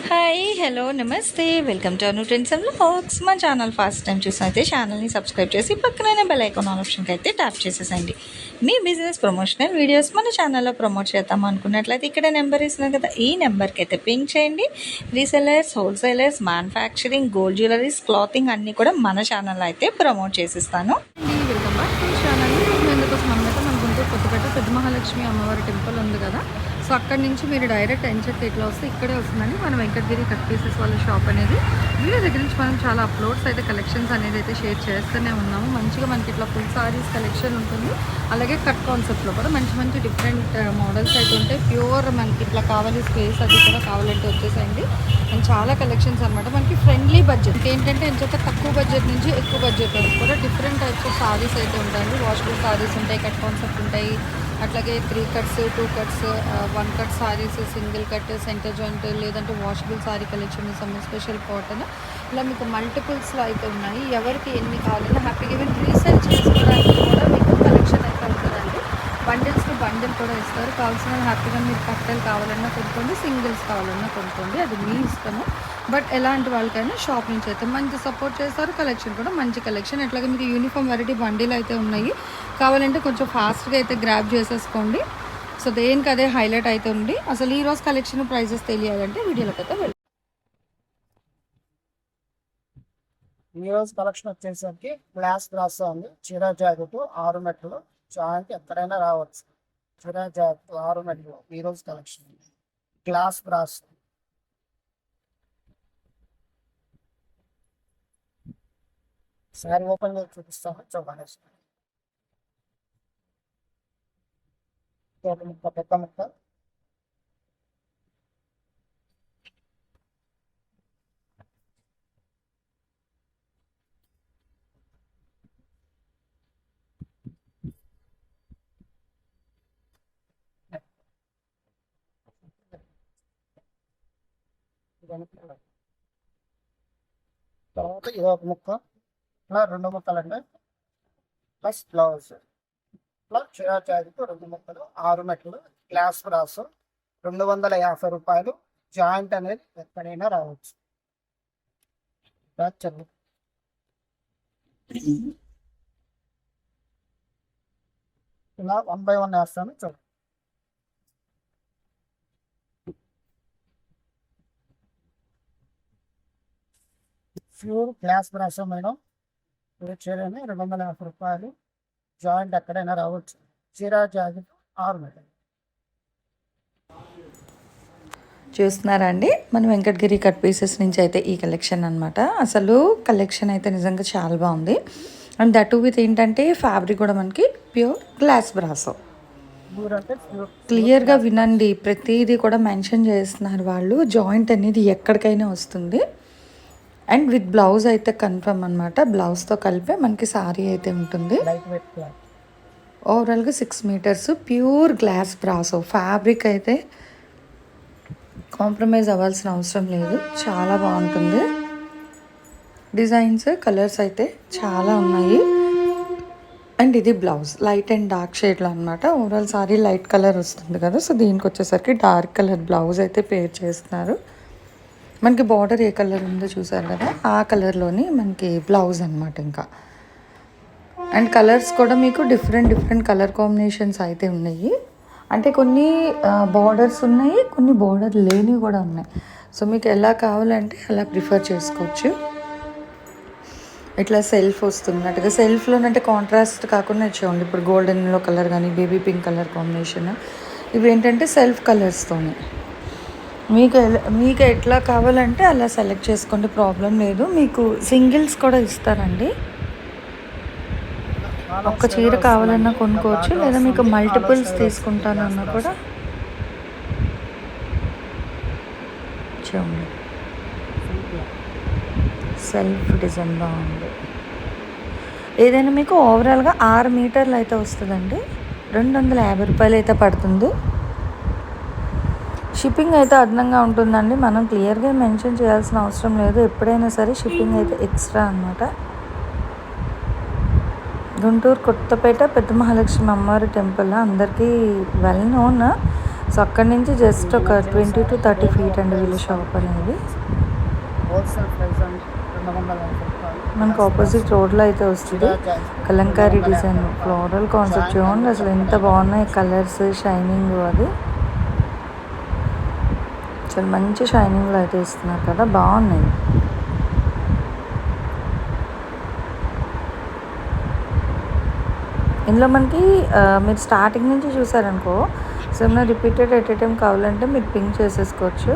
Hi hello నమస్తే welcome to Anu trends and vlogs. మా channel first time చూసినైతే ఛానల్ని subscribe చేసి పక్కనైన బెల్ ఐకాన్ ఆప్షన్కి అయితే ట్యాప్ చేసేసండి. మీ బిజినెస్ ప్రమోషనల్ వీడియోస్ మన ఛానల్లో ప్రమోట్ చేద్దాం అనుకున్నట్లయితే ఇక్కడ నెంబర్ ఇస్తున్నాం కదా, ఈ నెంబర్కి అయితే పింక్ చేయండి. Resellers, wholesalers, manufacturing, gold jewelleries, clothing అన్నీ కూడా మన ఛానల్లో అయితే ప్రమోట్ చేసిస్తాను. Welcome back to channel. ఎందుకోసం మనమైతే మన గుంటూరు కొత్తపేట పెద్ద మహాలక్ష్మి అమ్మవారి టెంపుల్ ఉంది కదా, సో అక్కడి నుంచి మీరు డైరెక్ట్ ఎంచెట్ ఇట్లా వస్తే ఇక్కడే వస్తుందండి మన వెంకటగిరి కట్ పీసెస్ వాళ్ళ షాప్ అనేది. వీడియో దగ్గర నుంచి మనం చాలా అప్లోడ్స్ అయితే కలెక్షన్స్ అనేది అయితే షేర్ చేస్తూనే ఉన్నాము. మంచిగా మనకి ఇట్లా ఫుల్ సారీస్ కలెక్షన్ ఉంటుంది, అలాగే కట్ కాన్సెప్ట్లో కూడా మంచి మంచి డిఫరెంట్ మోడల్స్ అయితే ఉంటాయి. ప్యూర్ మనకి ఇట్లా కావాలి స్పేస్ అది కూడా కావాలంటే వచ్చేసేయండి. అండ్ చాలా కలెక్షన్స్ అనమాట. మనకి ఫ్రెండ్లీ బడ్జెట్ ఏంటంటే ఎంచక్క తక్కువ బడ్జెట్ నుంచి ఎక్కువ బడ్జెట్ వరకు కూడా డిఫరెంట్ టైప్స్ ఆఫ్ సారీస్ అయితే ఉంటాయండి. వాషబుల్ సారీస్ ఉంటాయి, కట్ కాన్సెప్ట్ ఉంటాయి, అట్లాగే 3 cuts, 2 cuts, 1 cut saris, single cut, centre joint, లేదంటే washable sari collection, summer special cotton, ఇలా మీకు మల్టిపుల్స్లో అయితే ఉన్నాయి. ఎవరికి ఎన్ని కావాలన్నా హ్యాపీగా ఈవెన్ రీసేల్ చేసుకోవడానికి కూడా మీకు కలెక్షన్ అయితే ఉంటుందండి. బండిల్స్ టు బండిల్ కూడా ఇస్తారు. కావాల్సిన హ్యాపీగా మీరు కట్టెలు కావాలన్నా కొనుక్కోండి, సింగిల్స్ కావాలన్నా కొనుక్కోండి, అది మీ ఇష్టము. బట్ ఎలాంటి వాళ్ళకైనా షాప్ నుంచి అయితే మంచి సపోర్ట్ చేస్తారు. కలెక్షన్ కూడా మంచి కలెక్షన్. అట్లాగే మీకు యూనిఫామ్ వెరైటీ బండిల్ అయితే ఉన్నాయి. కావాలంటే కొంచెం ఫాస్ట్గా అయితే గ్రాబ్ చేసేసుకోండి. సో దేనికి అదే హైలైట్ అయితే ఉంది. అసలు ఈరోజు కలెక్షన్ ప్రైజెస్ తెలియాలంటే వీడియోలోకి అయితే వెళ్ళి. ఈరోజు కలెక్షన్ వచ్చేసరికి గ్లాస్ బ్రాస్ ఉంది. చీర జాకెట్ 6 మెట్లు, జాయింట్ ఎక్కడైనా రావచ్చు. చీర జాకెట్ 6 మెట్లు ఈరోజు collection. Glass brass sorry open చేసి చూపిస్తాను, చూడండి. ముక్క పెద్ద ముక్క, తర్వాత ఇది ఒక ముక్క, ఇలా 2 ముక్కలండి, ప్లస్ బ్లౌజ్, ప్లస్ చీర జాకెట్ 2 ముక్కలు, 6 మెట్లు, గ్లాస్ బ్రాస్ 250 రూపాయలు. జాయింట్ అనేది ఎక్కడైనా రావచ్చు. ఇలా 1 by 1 వేస్తాను, చూడండి. Pure glass brass madam. ఇది చీరని 250 రూపాయలు. జాయింట్ ఎక్కడైనా రావచ్చు. చీర జాకెట్ 6 మీటర్లు. చూస్తున్నారా అండి, మన వెంకటగిరి కట్ పీసెస్ నుంచి అయితే ఈ కలెక్షన్ అనమాట. అసలు కలెక్షన్ అయితే నిజంగా చాలా బాగుంది. అండ్ దట్ విత్ ఏంటంటే ఫ్యాబ్రిక్ కూడా మనకి ప్యూర్ గ్లాస్ బ్రాసో. క్లియర్గా వినండి, ప్రతిదీ కూడా మెన్షన్ చేస్తున్నారు వాళ్ళు. జాయింట్ అనేది ఎక్కడికైనా వస్తుంది. అండ్ విత్ బ్లౌజ్ అయితే కన్ఫర్మ్ అనమాట. బ్లౌజ్తో కలిపే మనకి సారీ అయితే ఉంటుంది. ఓవరాల్గా 6 మీటర్స్ ప్యూర్ గ్లాస్ బ్రాసో. ఫ్యాబ్రిక్ అయితే కాంప్రమైజ్ అవ్వాల్సిన అవసరం లేదు, చాలా బాగుంటుంది. డిజైన్స్, కలర్స్ అయితే చాలా ఉన్నాయి. అండ్ ఇది బ్లౌజ్ లైట్ అండ్ డార్క్ షేడ్లో అనమాట. ఓవరాల్ సారీ లైట్ కలర్ వస్తుంది కదా, సో దీనికి వచ్చేసరికి డార్క్ కలర్ బ్లౌజ్ అయితే పేర్ చేస్తున్నారు. మనకి బార్డర్ ఏ కలర్ ఉందో చూసారు కదా, ఆ కలర్లోని మనకి బ్లౌజ్ అనమాట. ఇంకా అండ్ కలర్స్ కూడా మీకు డిఫరెంట్ కలర్ కాంబినేషన్స్ అయితే ఉన్నాయి. అంటే కొన్ని బార్డర్స్ ఉన్నాయి, కొన్ని బార్డర్ లేనివి కూడా ఉన్నాయి. సో మీకు ఎలా కావాలంటే అలా ప్రిఫర్ చేసుకోవచ్చు. ఇట్లా సెల్ఫ్ వస్తున్నట్టుగా, సెల్ఫ్లోనంటే కాంట్రాస్ట్ కాకుండా చూడండి. ఇప్పుడు గోల్డెన్లో కలర్ కానీ బేబీ పింక్ కలర్ కాంబినేషన్, ఇవి ఏంటంటే సెల్ఫ్ కలర్స్తోని మీకు ఎట్లా కావాలంటే అలా సెలెక్ట్ చేసుకోండి, ప్రాబ్లం లేదు. మీకు సింగిల్స్ కూడా ఇస్తారండి. ఒక్క చీర కావాలన్నా కొనుక్కోవచ్చు, లేదా మీకు మల్టిపుల్స్ తీసుకుంటానన్నా కూడా చూడండి. సెల్ఫ్ డిజైన్ బాగుంది. ఏదైనా మీకు ఓవరాల్గా 6 మీటర్లు అయితే వస్తుందండి. 250 రూపాయలు అయితే పడుతుంది. షిప్పింగ్ అయితే అదనంగా ఉంటుందండి. మనం క్లియర్గా మెన్షన్ చేయాల్సిన అవసరం లేదు. ఎప్పుడైనా సరే షిప్పింగ్ అయితే ఎక్స్ట్రా అనమాట. గుంటూరు కొత్తపేట పెద్ద మహాలక్ష్మి అమ్మవారి టెంపుల్ అందరికీ వెల్ నోన్. సో అక్కడి నుంచి జస్ట్ ఒక 20 to 30 feet అండి వీళ్ళ షాప్ అనేది. హోల్సేల్ ప్రైస్ అండి 240 రూపాయలు. మనకు ఆపోజిట్ రోడ్లో అయితే వస్తుంది. కలంకారీ డిజైన్ ఫ్లోరల్ కాన్సెప్ట్ చూడండి అసలు ఎంత బాగున్నాయి కలర్స్ షైనింగ్. అది చాలా మంచి షైనింగ్లో అయితే ఇస్తున్నారు కదా, బాగున్నాయి. ఇందులో మనకి మీరు స్టార్టింగ్ నుంచి చూసారనుకో, సో ఏమైనా రిపీటెడ్ ఎట్ ఏ టైం కావాలంటే మీరు పింక్ చేసేసుకోవచ్చు.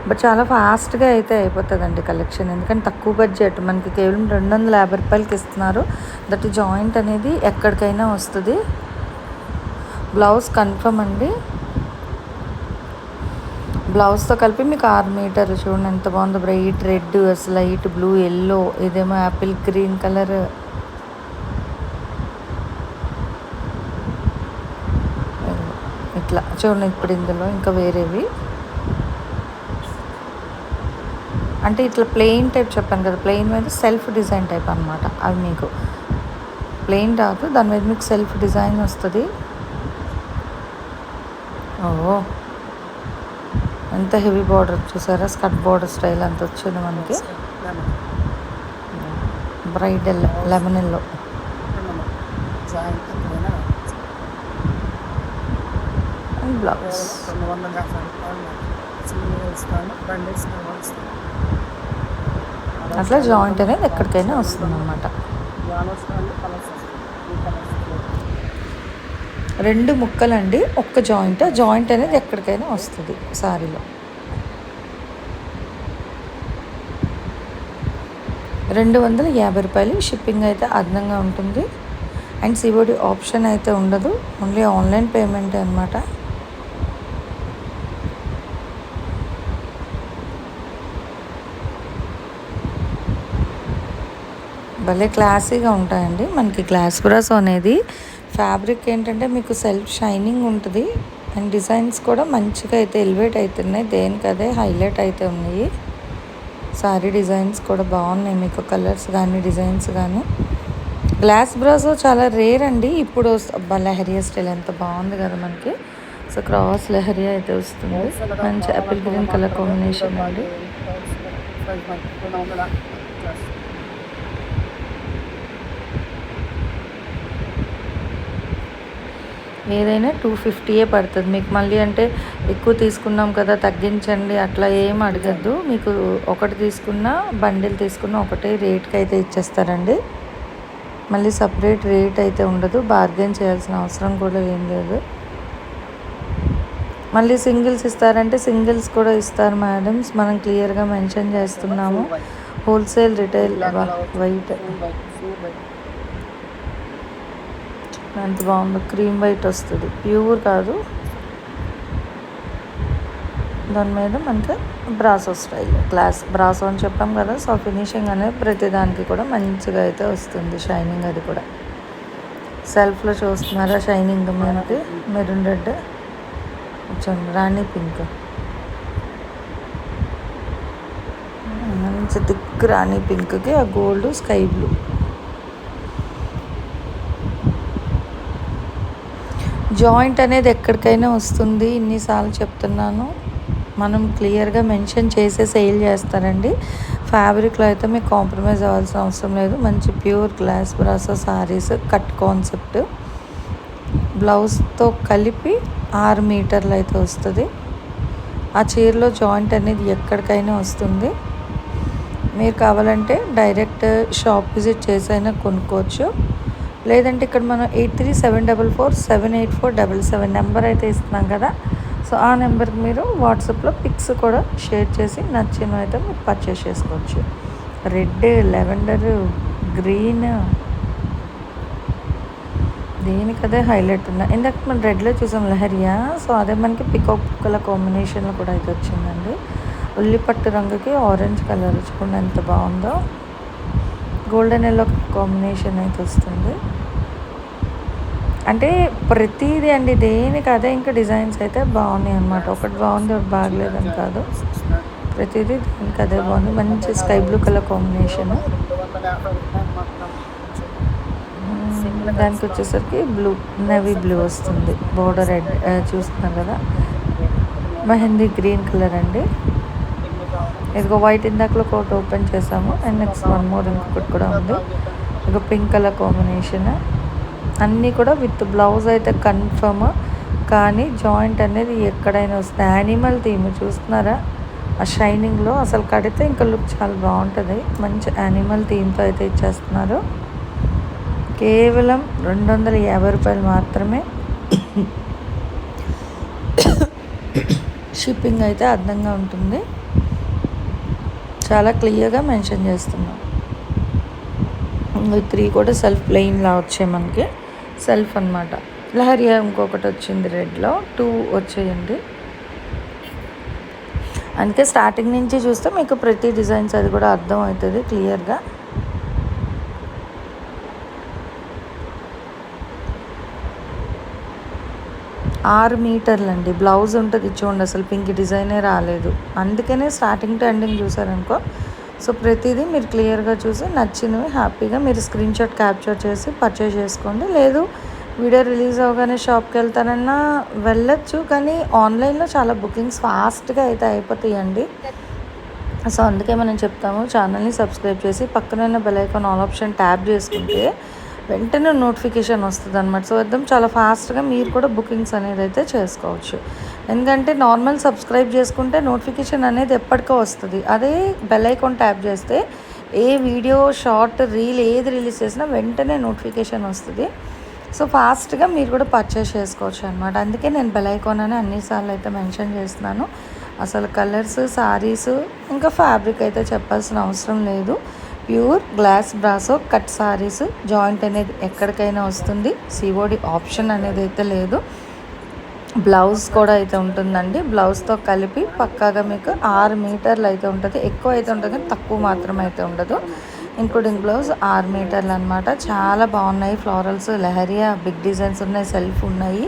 బట్ చాలా ఫాస్ట్గా అయితే అయిపోతుందండి కలెక్షన్, ఎందుకంటే తక్కువ బడ్జెట్ మనకి కేవలం 250 రూపాయలకి ఇస్తున్నారు. దట్ జాయింట్ అనేది ఎక్కడికైనా వస్తుంది. బ్లౌజ్ కన్ఫర్మ్ అండి, బ్లౌజ్తో కలిపి మీకు 6 మీటర్లు. చూడండి ఎంత బాగుందో, bright red, light blue, yellow, ఇదేమో యాపిల్ గ్రీన్ కలర్. ఇట్లా చూడండి. ఇప్పుడు ఇందులో ఇంకా వేరేవి అంటే ఇట్లా ప్లెయిన్ టైప్ చెప్పాను కదా, ప్లెయిన్ మీద సెల్ఫ్ డిజైన్ టైప్ అనమాట. అవి మీకు ప్లెయిన్ రాదు, దాని మీద మీకు సెల్ఫ్ డిజైన్ వస్తుంది. ఓ ఎంత హెవీ బార్డర్ చూసారా, స్కర్ట్ బార్డర్ స్టైల్ అంత వచ్చింది మనకి. Bright lemon yellow. And blouse అట్లా జాయింట్ అనేది ఎక్కడికైనా వస్తుంది అనమాట. 2 ముక్కలండి, ఒక్క జాయింట్. జాయింట్ అనేది ఎక్కడికైనా వస్తుంది శారీలో. 250 రూపాయలు. షిప్పింగ్ అయితే అదనంగా ఉంటుంది. అండ్ సిఓడి ఆప్షన్ అయితే ఉండదు, ఓన్లీ ఆన్లైన్ పేమెంట్ అనమాట. భలే క్లాసీగా ఉంటాయండి. మనకి గ్లాస్ బ్రాస్ అనేది ఫ్యాబ్రిక్ ఏంటంటే మీకు సెల్ఫ్ షైనింగ్ ఉంటుంది. అండ్ డిజైన్స్ కూడా మంచిగా అయితే ఎలివేట్ అవుతున్నాయి, దేనికదే హైలైట్ అయితే ఉన్నాయి. సారీ డిజైన్స్ కూడా బాగున్నాయి, మీకు కలర్స్ కానీ డిజైన్స్ కానీ. గ్లాస్ బ్రాస్ చాలా రేర్ అండి. ఇప్పుడు లెహరియా స్టైల్ ఎంత బాగుంది కదా మనకి. సో క్రాస్ లెహరియా అయితే వస్తుంది, మంచి యాపిల్ గ్రీన్ కలర్ కాంబినేషన్ అండి. ఏదైనా 250 పడుతుంది మీకు. మళ్ళీ అంటే ఎక్కువ తీసుకున్నాం కదా తగ్గించండి అట్లా ఏం అడగద్దు. మీకు ఒకటి తీసుకున్నా బండిల్ తీసుకున్నా ఒకటే రేట్కి అయితే ఇచ్చేస్తారండి. మళ్ళీ సపరేట్ రేట్ అయితే ఉండదు, బార్గెన్ చేయాల్సిన అవసరం కూడా ఏం లేదు. మళ్ళీ సింగిల్స్ ఇస్తారంటే సింగిల్స్ కూడా ఇస్తారు మేడమ్స్, మనం క్లియర్గా మెన్షన్ చేస్తున్నాము. Wholesale retail. వైట్ ఎంత బాగుందో, క్రీమ్ వైట్ వస్తుంది, ప్యూర్ కాదు. దాని మీద మనకి బ్రాసో స్టైల్, గ్లాస్ బ్రాసో అని చెప్పాం కదా. సో ఫినిషింగ్ అనేది ప్రతిదానికి కూడా మంచిగా అయితే వస్తుంది, షైనింగ్. అది కూడా సెల్ఫ్లో చూస్తున్నారా షైనింగ్ మనకి. మెరూన్ రెడ్, చూడండి రాణి పింక్, మంచి థిక్ రాణి పింక్కి ఆ గోల్డ్ స్కై బ్లూ. జాయింట్ అనేది ఎక్కడికైనా వస్తుంది, ఇన్నిసార్లు చెప్తున్నాను. మనం క్లియర్గా మెన్షన్ చేసే సేల్ చేస్తారండి. ఫ్యాబ్రిక్లో అయితే మీకు కాంప్రమైజ్ అవ్వాల్సిన అవసరం లేదు. మంచి pure glass brasso saris, cut concept, బ్లౌజ్తో కలిపి 6 మీటర్లు అయితే వస్తుంది. ఆ చీరలో జాయింట్ అనేది ఎక్కడికైనా వస్తుంది. మీరు కావాలంటే డైరెక్ట్ షాప్ విజిట్ చేసైనా కొనుక్కోవచ్చు. లేదంటే ఇక్కడ మనం 8374478477 నెంబర్ అయితే ఇస్తున్నాం కదా. సో ఆ నెంబర్కి మీరు వాట్సాప్లో పిక్స్ కూడా షేర్ చేసి నచ్చినవి అయితే మీరు పర్చేస్ చేసుకోవచ్చు. రెడ్, లెవెండర్, గ్రీన్, దేనికదే హైలైట్ ఉన్నాయి. ఇందాక మనం రెడ్లో చూసాం లెహరియా, సో అదే మనకి పికాక్ కలర్ కాంబినేషన్లో కూడా అయితే వచ్చిందండి. ఉల్లిపట్టు రంగుకి ఆరెంజ్ కలర్ చూడండి ఎంత బాగుందో. గోల్డెన్ ఎల్లో కాంబినేషన్ అయితే వస్తుంది. అంటే ప్రతిదీ అండి దేనికి అదే, ఇంకా డిజైన్స్ అయితే బాగున్నాయి అన్నమాట. ఒకటి బాగుంది ఒకటి బాగలేదని కాదు, ప్రతిదీ దీనికి అదే బాగుంది. మంచి స్కై బ్లూ కలర్ కాంబినేషన్. దానికి వచ్చేసరికి బ్లూ, నేవీ బ్లూ వస్తుంది. బోర్డర్ రెడ్ చూస్తున్నారు కదా, మెహందీ గ్రీన్ కలర్ అండి. ఇదిగో వైట్ ఇందాకలో ఒకటి ఓపెన్ చేసాము, అండ్ నెక్స్ట్ వన్ మోర్ ఇంకొకటి కూడా ఉంది. ఇక పింక్ కలర్ కాంబినేషన్ అన్నీ కూడా విత్ బ్లౌజ్ అయితే కన్ఫర్మ్. కానీ జాయింట్ అనేది ఎక్కడైనా వస్తుంది. యానిమల్ థీమ్ చూస్తున్నారా, ఆ షైనింగ్లో అసలు కడితే ఇంకా లుక్ చాలా బాగుంటుంది. మంచి యానిమల్ థీమ్తో అయితే ఇచ్చేస్తున్నారు. కేవలం 250 రూపాయలు మాత్రమే. షిప్పింగ్ అయితే అర్థంగా ఉంటుంది. చాలా క్లియర్గా మెన్షన్ చేస్తున్నాం. 3 కూడా సెల్ఫ్ ప్లెయిన్లా వచ్చాయి మనకి, సెల్ఫ్ అనమాట. లహరియా ఇంకొకటి వచ్చింది రెడ్లో, 2 వచ్చేయండి. అందుకే స్టార్టింగ్ నుంచి చూస్తే మీకు ప్రతి డిజైన్స్ అది కూడా అర్థం అవుతుంది క్లియర్గా. ఆరు మీటర్లు అండి బ్లౌజ్ ఉంటుంది. చూడండి అసలు పింక్ డిజైనే రాలేదు. అందుకనే స్టార్టింగ్ టు ఎండింగ్ చూసారనుకో. సో ప్రతిదీ మీరు క్లియర్గా చూసి నచ్చినవి హ్యాపీగా మీరు స్క్రీన్ షాట్ క్యాప్చర్ చేసి పర్చేజ్ చేసుకోండి. లేదు వీడియో రిలీజ్ అవ్వగానే షాప్కి వెళ్తానన్నా వెళ్ళొచ్చు, కానీ ఆన్లైన్లో చాలా బుకింగ్స్ ఫాస్ట్గా అయితే అయిపోతాయండి. సో అందుకే మనం చెప్తాము, ఛానల్ని సబ్స్క్రైబ్ చేసి పక్కన ఉన్న bell icon all option tap చేసుకుంటే వెంటనే నోటిఫికేషన్ వస్తుంది అనమాట. సో అర్థం చాలా ఫాస్ట్గా మీరు కూడా బుకింగ్స్ అనేది అయితే చేసుకోవచ్చు. ఎందుకంటే నార్మల్ సబ్స్క్రైబ్ చేసుకుంటే నోటిఫికేషన్ అనేది ఎప్పటికో వస్తుంది. అదే బెల్ ఐకాన్ ట్యాప్ చేస్తే ఏ వీడియో షార్ట్ రీల్ ఏది రిలీజ్ చేసినా వెంటనే నోటిఫికేషన్ వస్తుంది. సో ఫాస్ట్గా మీరు కూడా పర్చేస్ చేసుకోవచ్చు అనమాట. అందుకే నేను బెల్ ఐకాన్ అని అన్నిసార్లు అయితే మెన్షన్ చేస్తున్నాను. అసలు కలర్స్, సారీస్, ఇంకా ఫ్యాబ్రిక్ అయితే చెప్పాల్సిన అవసరం లేదు. Pure glass brasso cut saris, joint అనేది ఎక్కడికైనా వస్తుంది. సిఓడి ఆప్షన్ అనేది అయితే లేదు. బ్లౌజ్ కూడా అయితే ఉంటుందండి. బ్లౌజ్తో కలిపి పక్కాగా మీకు 6 మీటర్లు అయితే ఉంటుంది. ఎక్కువ అయితే ఉంటుంది కానీ తక్కువ మాత్రం అయితే ఉండదు. ఇంక్లూడింగ్ బ్లౌజ్ 6 మీటర్లు అనమాట. చాలా బాగున్నాయి. ఫ్లోరల్స్, లెహరియా బిగ్ డిజైన్స్ ఉన్నాయి, సెల్ఫ్ ఉన్నాయి.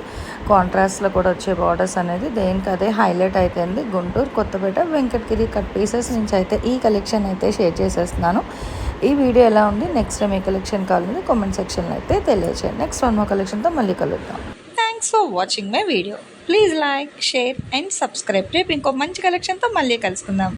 కాంట్రాస్ట్లో కూడా వచ్చే బార్డర్స్ అనేది దేనికి అదే హైలైట్ అయిపోయింది. గుంటూరు, కొత్తపేట, వెంకటగిరి కట్ పీసెస్ నుంచి అయితే ఈ కలెక్షన్ అయితే షేర్ చేసేస్తున్నాను. ఈ వీడియో ఎలా ఉంది, నెక్స్ట్ టైం ఏ కలెక్షన్ కావాలని కామెంట్ సెక్షన్లో అయితే తెలియజేయండి. నెక్స్ట్ వన్ మోర్ కలెక్షన్తో మళ్ళీ కలుద్దాం. Thanks for watching my video. Please like, share and subscribe. రేపు ఇంకో మంచి కలెక్షన్తో మళ్ళీ కలుసుకుందాం.